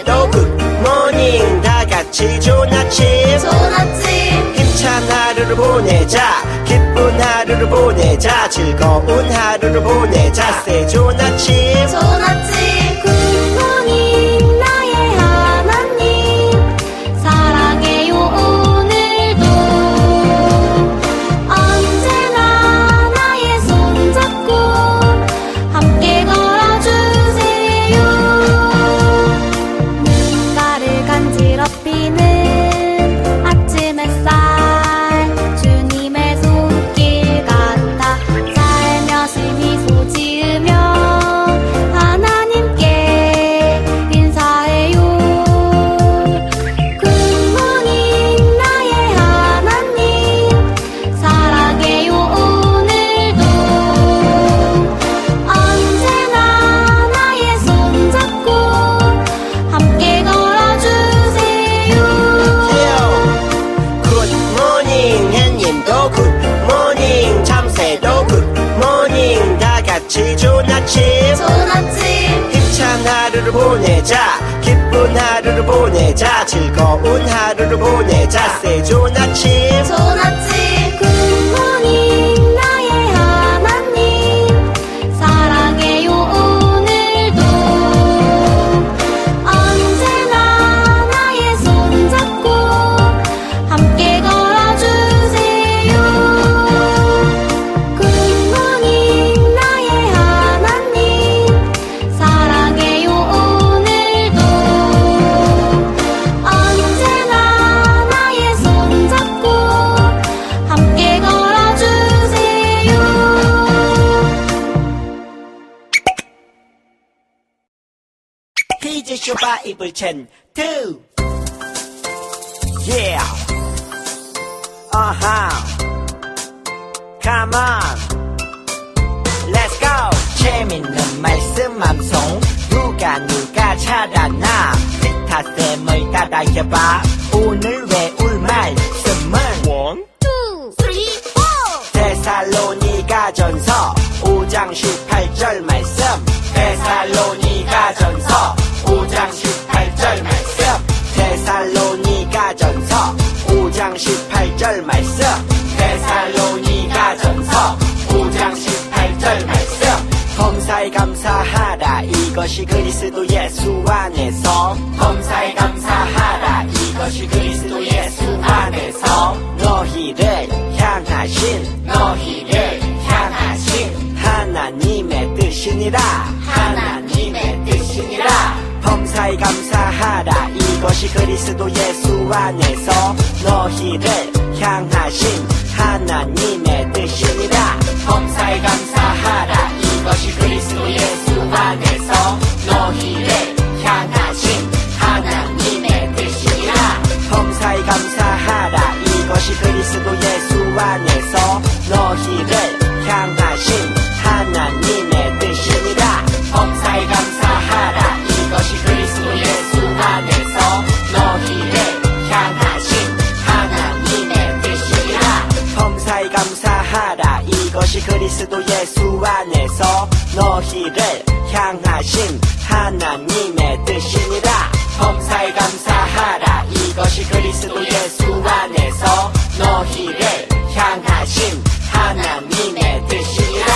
밤새도 굿모닝 다같이 좋은 아침 좋은 아침 힘찬 하루를 보내자 기쁜 하루를 보내자 즐거운 하루를 보내자 say 좋은 아침 좋은 아침 굿모닝 나의 하나님 사랑해요 오늘도 언제나 나의 손잡고 함께 걸어주세요 눈가를 간지럽히는 아침 햇살 주님의 손길 같아 살며시 미소 지으며 하나님께 인사해요 굿모닝 나의 하나님 사랑해요 오늘도 언제나 나의 손잡고 함께 걸어주세요 굿모닝 햇님도 굿모닝 참새도 굿모닝 다같이 좋은 아침 좋은 아침 힘찬 하루를 보내자 기쁜 하루를 보내자 즐거운 하루를 보내자 say 좋은 아침 좋은 아침 굿모닝 나의 하나님 사랑해요 오늘도 언제나 나의 손잡고 함께 걸어주세요 굿모닝 나의 하나님 사랑해요 오늘도 언제나 나의 손잡고 함께 걸어주세요 퀴즈쇼 바이블 챈 2 Yeah Come on Let's go 재밌는 말씀 암송 누가 잘하나 기타쌤을 따라해봐 오늘 외울 말씀은 2, 3, 4 데살로니가전서 5장 18절 말씀 데살로니가전서 5장 18절 말씀 데살로니가전서 5장 18절 말씀 데살로니가전서 5장 18절 말씀 범사에 감사하라 이것이 그리스도 예수 안에서 범사에 감사하라 이것이 그리스도 예수 안에서 너희를 향하신 하나님의 뜻이니라 하나님의 뜻이니라 범사에 감사하라 이것이 그리스도 예수 안에서 너희를 향하신 하나님의 뜻이니라 범사에 감사하라 이것이 그리스도 예수 안에서 너희를 향하신 하나님의 뜻이니라 범사에 감사하라 이것이 그리스도 예수 안에서 너희를 향하신 하나님의 뜻이니라 범사에 감사하라 이것이 그리스도 예수 안에서 너희를 향하신 하나님의 뜻이니라 범사에 감사하라 이것이 그리스도 예수 안에서 너희를 향하신 하나님의 뜻이니라 범사에 감사하라 이것이 그리스도 예수 안에서 너희를 향하신 하나님의 뜻이니라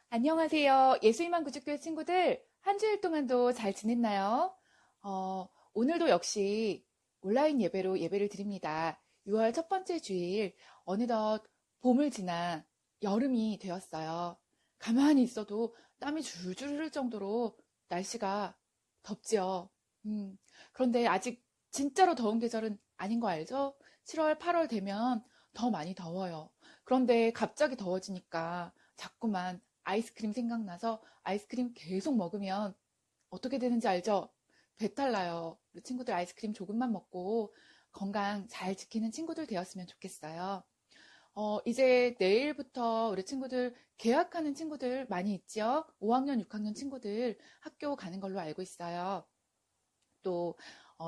안녕하세요. 예수희망 구주교회 친구들, 한 주일 동안도 잘 지냈나요? 오늘도 역시 온라인 예배로 예배를 드립니다. 6월 첫 번째 주일, 어느덧 봄을 지나 여름이 되었어요. 가만히 있어도 땀이 줄줄 흐를 정도로 날씨가 덥지요. 그런데 아직 진짜로 더운 계절은 아닌 거 알죠? 7월, 8월 되면 더 많이 더워요. 그런데 갑자기 더워지니까 자꾸만 아이스크림 생각나서 아이스크림 계속 먹으면 어떻게 되는지 알죠? 배탈 나요. 우리 친구들 아이스크림 조금만 먹고 건강 잘 지키는 친구들 되었으면 좋겠어요. 이제 내일부터 우리 친구들 개학하는 친구들 많이 있죠? 5학년, 6학년 친구들 학교 가는 걸로 알고 있어요. 또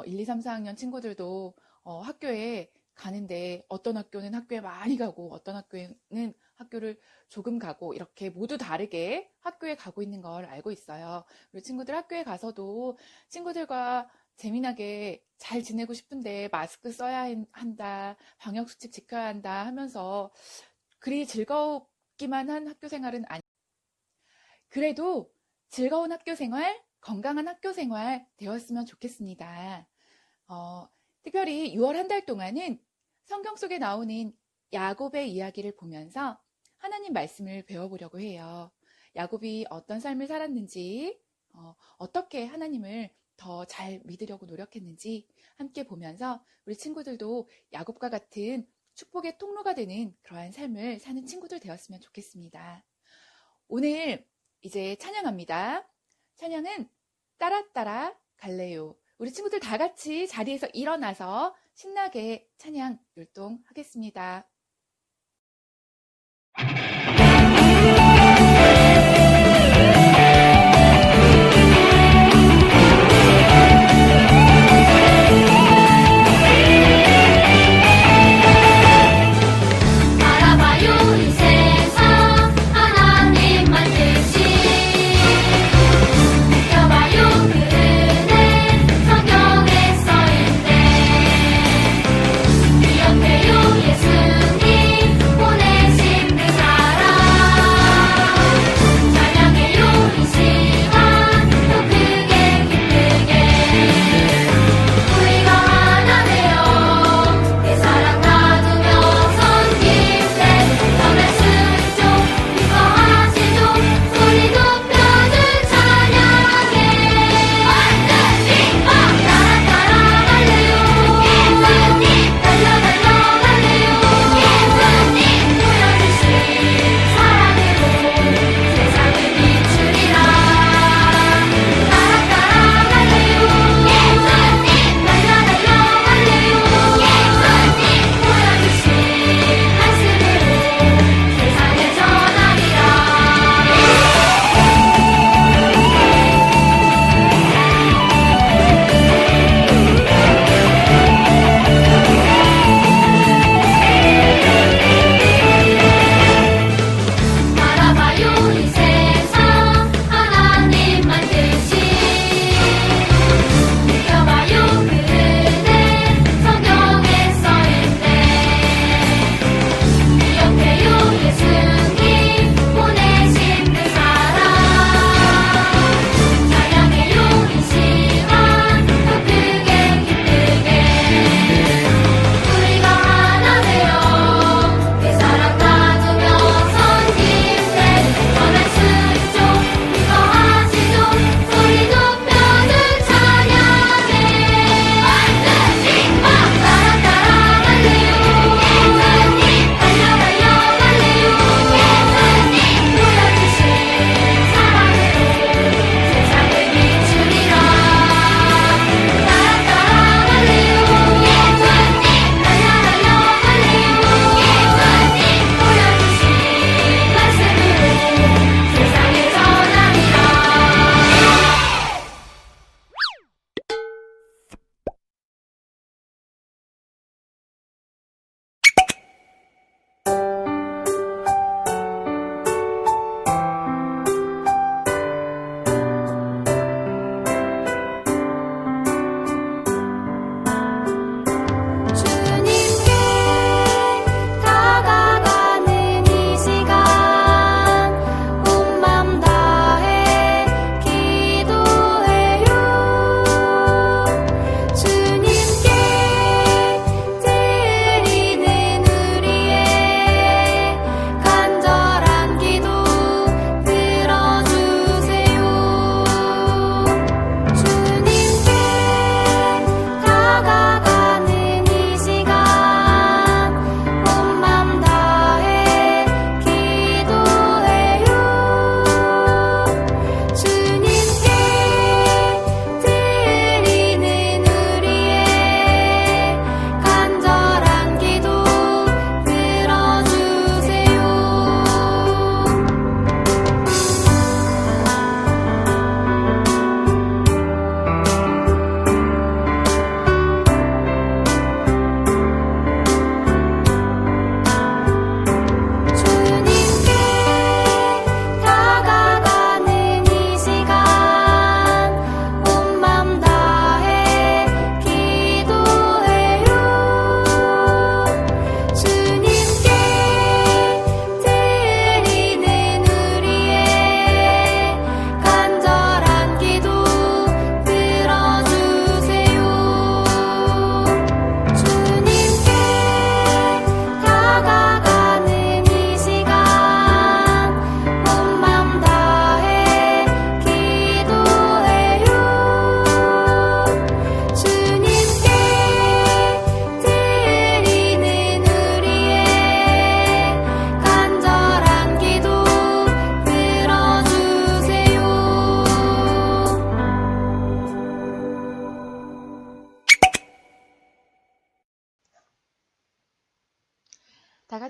1, 2, 3, 4학년 친구들도 학교에 가는데 어떤 학교는 학교에 많이 가고 어떤 학교에는 학교를 조금 가고 이렇게 모두 다르게 학교에 가고 있는 걸 알고 있어요. 우리 친구들 학교에 가서도 친구들과 재미나게 잘 지내고 싶은데 마스크 써야 한다, 방역수칙 지켜야 한다 하면서 그리 즐겁기만 한 학교 생활은 아니. 그래도 즐거운 학교 생활, 건강한 학교 생활 되었으면 좋겠습니다. 특별히 6월 한 달 동안은 성경 속에 나오는 야곱의 이야기를 보면서 하나님 말씀을 배워보려고 해요. 야곱이 어떤 삶을 살았는지, 어떻게 하나님을 더 잘 믿으려고 노력했는지 함께 보면서 우리 친구들도 야곱과 같은 축복의 통로가 되는 그러한 삶을 사는 친구들 되었으면 좋겠습니다. 오늘 이제 찬양합니다. 찬양은 따라 갈래요. 우리 친구들 다 같이 자리에서 일어나서 신나게 찬양 율동하겠습니다. 알아봐요 이 세상 하나님만 뜻이 느껴봐요 그 은혜 성경에 써있네 기억해요 예수님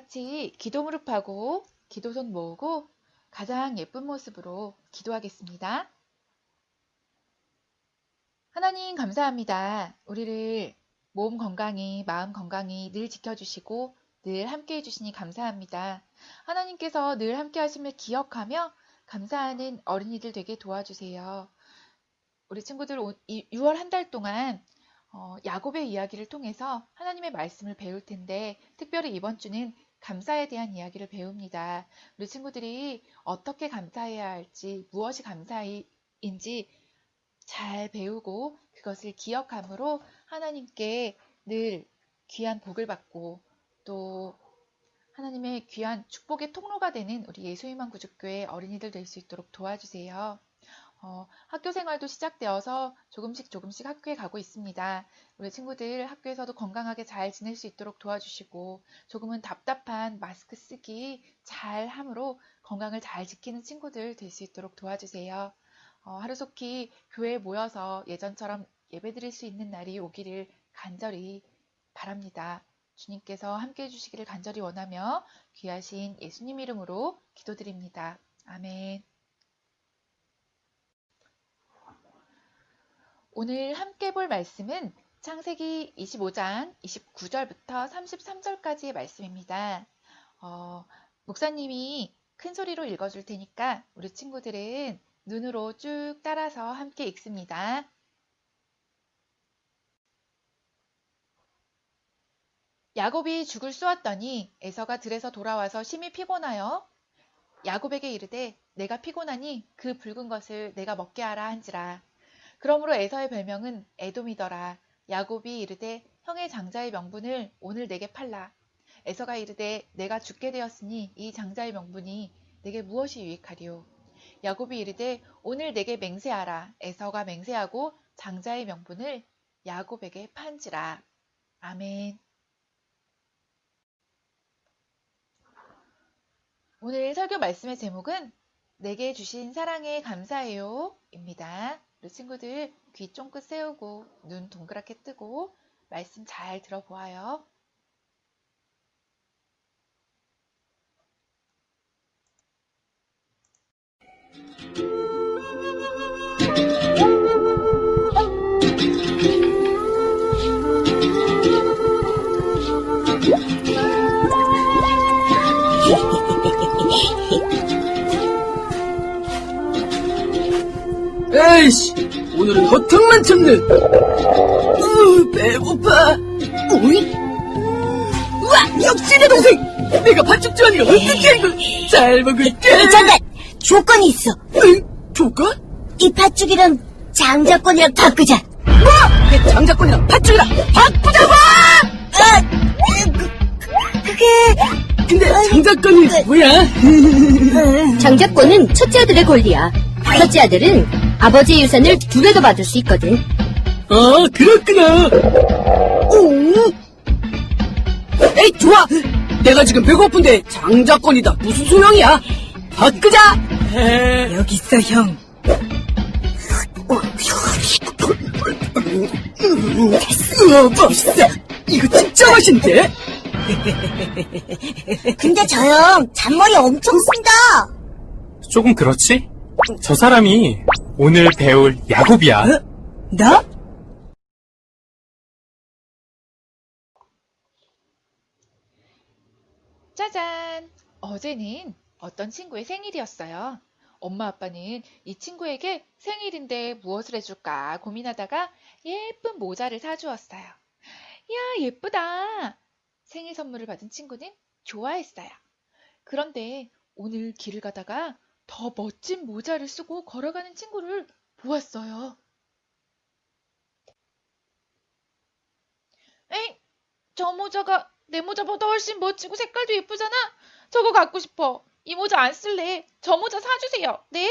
같이 기도 무릎하고 기도 손 모으고 가장 예쁜 모습으로 기도하겠습니다. 하나님 감사합니다. 우리를 몸 건강히 마음 건강히 늘 지켜주시고 늘 함께 해주시니 감사합니다. 하나님께서 늘 함께 하심을 기억하며 감사하는 어린이들 되게 도와주세요. 우리 친구들 6월 한 달 동안 야곱의 이야기를 통해서 하나님의 말씀을 배울 텐데 특별히 이번 주는 감사에 대한 이야기를 배웁니다. 우리 친구들이 어떻게 감사해야 할지 무엇이 감사인지 잘 배우고 그것을 기억함으로 하나님께 늘 귀한 복을 받고 또 하나님의 귀한 축복의 통로가 되는 우리 예수희망 구주교회 어린이들 될 수 있도록 도와주세요. 학교 생활도 시작되어서 조금씩 학교에 가고 있습니다. 우리 친구들 학교에서도 건강하게 잘 지낼 수 있도록 도와주시고 조금은 답답한 마스크 쓰기 잘 함으로 건강을 잘 지키는 친구들 될 수 있도록 도와주세요. 하루속히 교회에 모여서 예전처럼 예배드릴 수 있는 날이 오기를 간절히 바랍니다. 주님께서 함께 해주시기를 간절히 원하며 귀하신 예수님 이름으로 기도드립니다. 아멘. 오늘 함께 볼 말씀은 창세기 25장 29절부터 33절까지의 말씀입니다. 목사님이 큰 소리로 읽어줄 테니까 우리 친구들은 눈으로 쭉 따라서 함께 읽습니다. 야곱이 죽을 쏘았더니 에서가 들에서 돌아와서 심히 피곤하여 야곱에게 이르되 내가 피곤하니 그 붉은 것을 내가 먹게 하라 한지라. 그러므로 에서의 별명은 에돔이더라. 야곱이 이르되 형의 장자의 명분을 오늘 내게 팔라. 에서가 이르되 내가 죽게 되었으니 이 장자의 명분이 내게 무엇이 유익하리요. 야곱이 이르되 오늘 내게 맹세하라. 에서가 맹세하고 장자의 명분을 야곱에게 판지라. 아멘. 오늘 설교 말씀의 제목은 내게 주신 사랑에 감사해요 입니다. 우리 친구들 귀 쫑긋 세우고 눈 동그랗게 뜨고 말씀 잘 들어보아요. 에이씨, 오늘은 허탕만 쳤네. 배고파. 오이? 우와, 역시 내 동생. 내가 팥죽 좋아하니까 어떻게 이거 잘 먹을게. 잠깐, 조건이 있어. 응? 조건? 이 팥죽이랑 장자권이랑 바꾸자. 뭐? 내 장자권이랑 팥죽이랑 바꾸자고! 그게... 근데 장자권이 뭐야? 장자권은 첫째 아들의 권리야. 첫째 아들은 아버지의 유산을 2배 더 받을 수 있거든. 그렇구나. 오? 에이, 좋아. 내가 지금 배고픈데 장자권이다. 무슨 소용이야? 바꾸자. 여기 있어, 형. 맛있어. 이거 진짜 맛있는데? 근데 저 형 잔머리 엄청 쓴다. 조금 그렇지? 저 사람이 오늘 배울 야곱이야. 나? 짜잔! 어제는 어떤 친구의 생일이었어요. 엄마 아빠는 이 친구에게 생일인데 무엇을 해줄까 고민하다가 예쁜 모자를 사주었어요. 야, 예쁘다! 생일 선물을 받은 친구는 좋아했어요. 그런데 오늘 길을 가다가 더 멋진 모자를 쓰고 걸어가는 친구를 보았어요. 에이, 저 모자가 내 모자보다 훨씬 멋지고 색깔도 예쁘잖아. 저거 갖고 싶어. 이 모자 안 쓸래. 저 모자 사주세요. 네?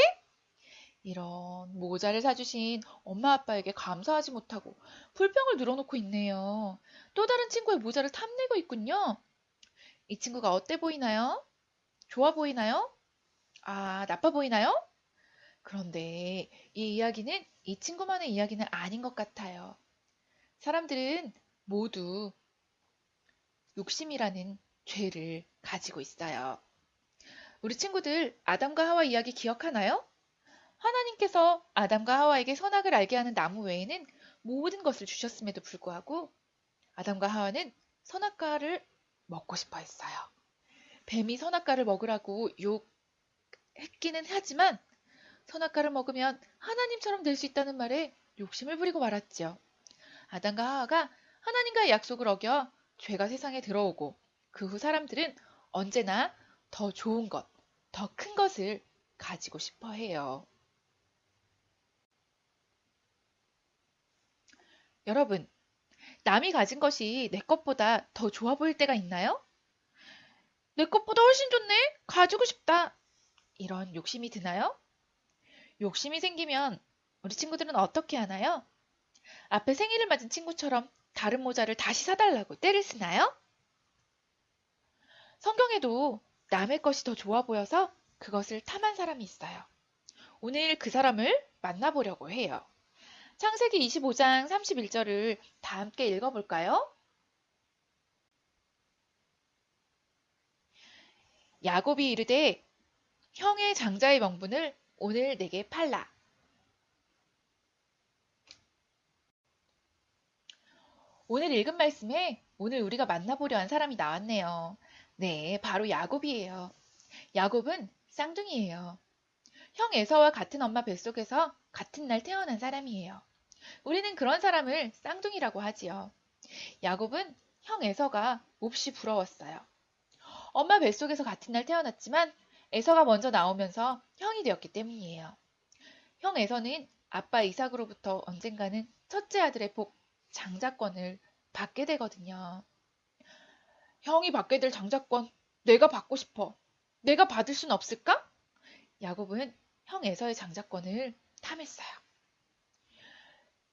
이런 모자를 사주신 엄마 아빠에게 감사하지 못하고 불평을 늘어놓고 있네요. 또 다른 친구의 모자를 탐내고 있군요. 이 친구가 어때 보이나요? 좋아 보이나요? 나빠 보이나요? 그런데 이 친구만의 이야기는 아닌 것 같아요. 사람들은 모두 욕심이라는 죄를 가지고 있어요. 우리 친구들 아담과 하와 이야기 기억하나요? 하나님께서 아담과 하와에게 선악을 알게 하는 나무 외에는 모든 것을 주셨음에도 불구하고 아담과 하와는 선악과를 먹고 싶어 했어요. 뱀이 선악과를 먹으라고 욕했기는 하지만 선악과를 먹으면 하나님처럼 될 수 있다는 말에 욕심을 부리고 말았죠. 아담과 하와가 하나님과의 약속을 어겨 죄가 세상에 들어오고 그 후 사람들은 언제나 더 좋은 것, 더 큰 것을 가지고 싶어 해요. 여러분, 남이 가진 것이 내 것보다 더 좋아 보일 때가 있나요? 내 것보다 훨씬 좋네? 가지고 싶다. 이런 욕심이 드나요? 욕심이 생기면 우리 친구들은 어떻게 하나요? 앞에 생일을 맞은 친구처럼 다른 모자를 다시 사달라고 떼를 쓰나요? 성경에도 남의 것이 더 좋아 보여서 그것을 탐한 사람이 있어요. 오늘 그 사람을 만나보려고 해요. 창세기 25장 31절을 다 함께 읽어볼까요? 야곱이 이르되 형의 장자의 명분을 오늘 내게 팔라. 오늘 읽은 말씀에 오늘 우리가 만나보려 한 사람이 나왔네요. 네, 바로 야곱이에요. 야곱은 쌍둥이에요. 형 에서와 같은 엄마 뱃속에서 같은 날 태어난 사람이에요. 우리는 그런 사람을 쌍둥이라고 하지요. 야곱은 형 에서가 몹시 부러웠어요. 엄마 뱃속에서 같은 날 태어났지만 에서가 먼저 나오면서 형이 되었기 때문이에요. 형 에서는 아빠 이삭으로부터 언젠가는 첫째 아들의 복, 장자권을 받게 되거든요. 형이 받게 될 장자권, 내가 받고 싶어. 내가 받을 순 없을까? 야곱은 형 에서의 장자권을 탐했어요.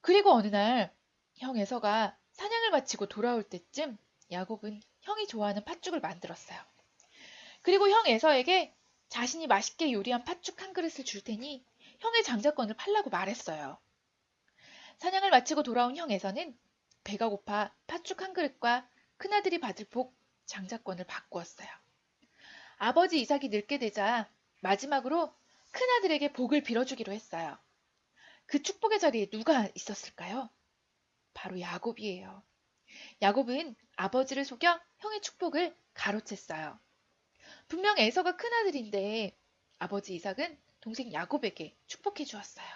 그리고 어느 날 형 에서가 사냥을 마치고 돌아올 때쯤 야곱은 형이 좋아하는 팥죽을 만들었어요. 그리고 형 에서에게 자신이 맛있게 요리한 팥죽 한 그릇을 줄 테니 형의 장자권을 팔라고 말했어요. 사냥을 마치고 돌아온 형 에서는 배가 고파 팥죽 한 그릇과 큰아들이 받을 복, 장자권을 바꾸었어요. 아버지 이삭이 늙게 되자 마지막으로 큰아들에게 복을 빌어주기로 했어요. 그 축복의 자리에 누가 있었을까요? 바로 야곱이에요. 야곱은 아버지를 속여 형의 축복을 가로챘어요. 분명 에서가 큰아들인데 아버지 이삭은 동생 야곱에게 축복해 주었어요.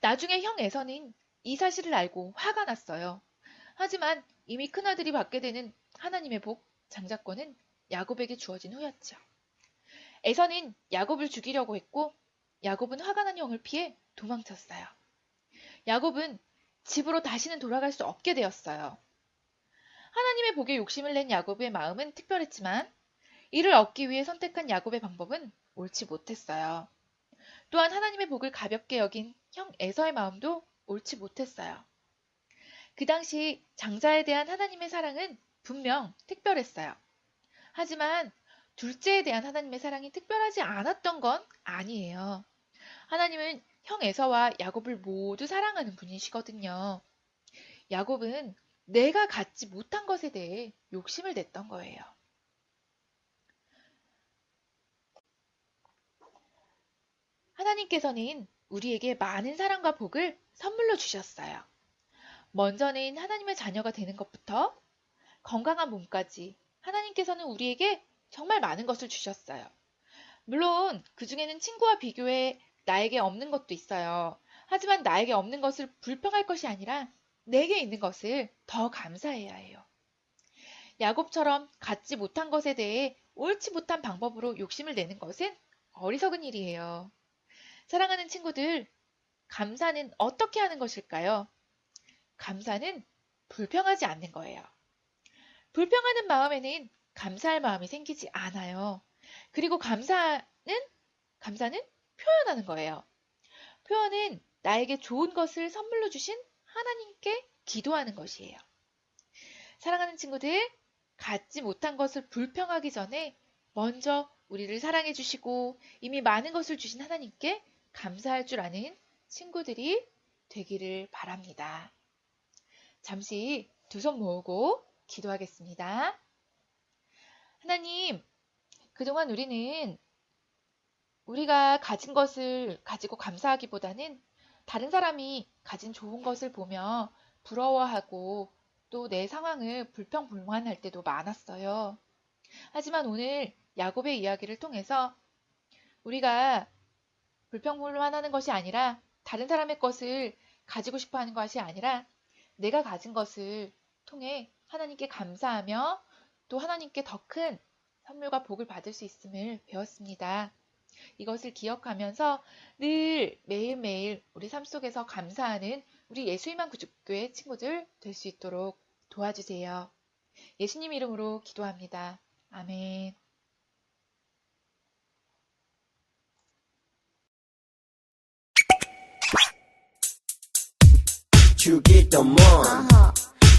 나중에 형 에서는 이 사실을 알고 화가 났어요. 하지만 이미 큰아들이 받게 되는 하나님의 복, 장자권은 야곱에게 주어진 후였죠. 에서는 야곱을 죽이려고 했고 야곱은 화가 난 형을 피해 도망쳤어요. 야곱은 집으로 다시는 돌아갈 수 없게 되었어요. 하나님의 복에 욕심을 낸 야곱의 마음은 특별했지만 이를 얻기 위해 선택한 야곱의 방법은 옳지 못했어요. 또한 하나님의 복을 가볍게 여긴 형 에서의 마음도 옳지 못했어요. 그 당시 장자에 대한 하나님의 사랑은 분명 특별했어요. 하지만 둘째에 대한 하나님의 사랑이 특별하지 않았던 건 아니에요. 하나님은 형 에서와 야곱을 모두 사랑하는 분이시거든요. 야곱은 내가 갖지 못한 것에 대해 욕심을 냈던 거예요. 하나님께서는 우리에게 많은 사랑과 복을 선물로 주셨어요. 먼저는 하나님의 자녀가 되는 것부터 건강한 몸까지 하나님께서는 우리에게 정말 많은 것을 주셨어요. 물론 그 중에는 친구와 비교해 나에게 없는 것도 있어요. 하지만 나에게 없는 것을 불평할 것이 아니라 내게 있는 것을 더 감사해야 해요. 야곱처럼 갖지 못한 것에 대해 옳지 못한 방법으로 욕심을 내는 것은 어리석은 일이에요. 사랑하는 친구들, 감사는 어떻게 하는 것일까요? 감사는 불평하지 않는 거예요. 불평하는 마음에는 감사할 마음이 생기지 않아요. 그리고 감사는 표현하는 거예요. 표현은 나에게 좋은 것을 선물로 주신 하나님께 기도하는 것이에요. 사랑하는 친구들, 갖지 못한 것을 불평하기 전에 먼저 우리를 사랑해 주시고 이미 많은 것을 주신 하나님께 감사할 줄 아는 친구들이 되기를 바랍니다. 잠시 두 손 모으고 기도하겠습니다. 하나님, 그동안 우리가 가진 것을 가지고 감사하기보다는 다른 사람이 가진 좋은 것을 보며 부러워하고 또 내 상황을 불평불만할 때도 많았어요. 하지만 오늘 야곱의 이야기를 통해서 우리가 불평불만하는 것이 아니라 다른 사람의 것을 가지고 싶어 하는 것이 아니라 내가 가진 것을 통해 하나님께 감사하며 또 하나님께 더 큰 선물과 복을 받을 수 있음을 배웠습니다. 이것을 기억하면서 늘 매일매일 우리 삶 속에서 감사하는 우리 예수희망 구축교회 친구들 될 수 있도록 도와주세요. 예수님 이름으로 기도합니다. 아멘. 주기도문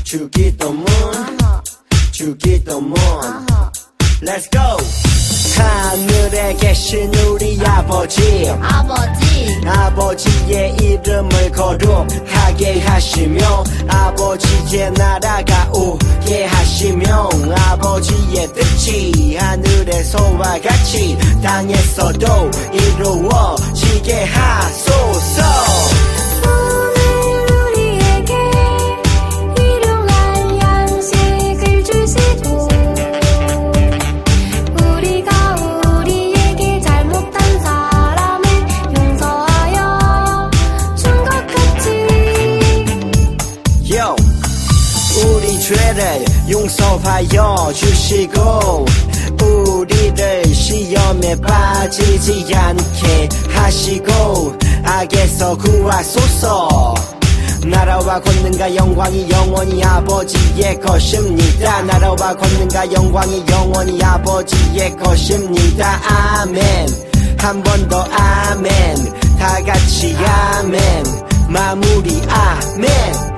주기도문 주기도문 Let's go! 하늘에 계신 우리 아버지의 이름을 거룩하게 하시며 아버지의 나라가 오게 하시며 아버지의 뜻이 하늘에서와 같이 땅에서도 이루어지게 하소서. 우리 죄를 용서하여 주시고 우리를 시험에 빠지지 않게 하시고 악에서 구하소서. 나라와 권능과 영광이 영원히 아버지의 것입니다. 나라와 권능과 영광이 영원히 아버지의 것입니다. 아멘. 한 번 더 아멘. 다 같이 아멘. 마무리 아멘.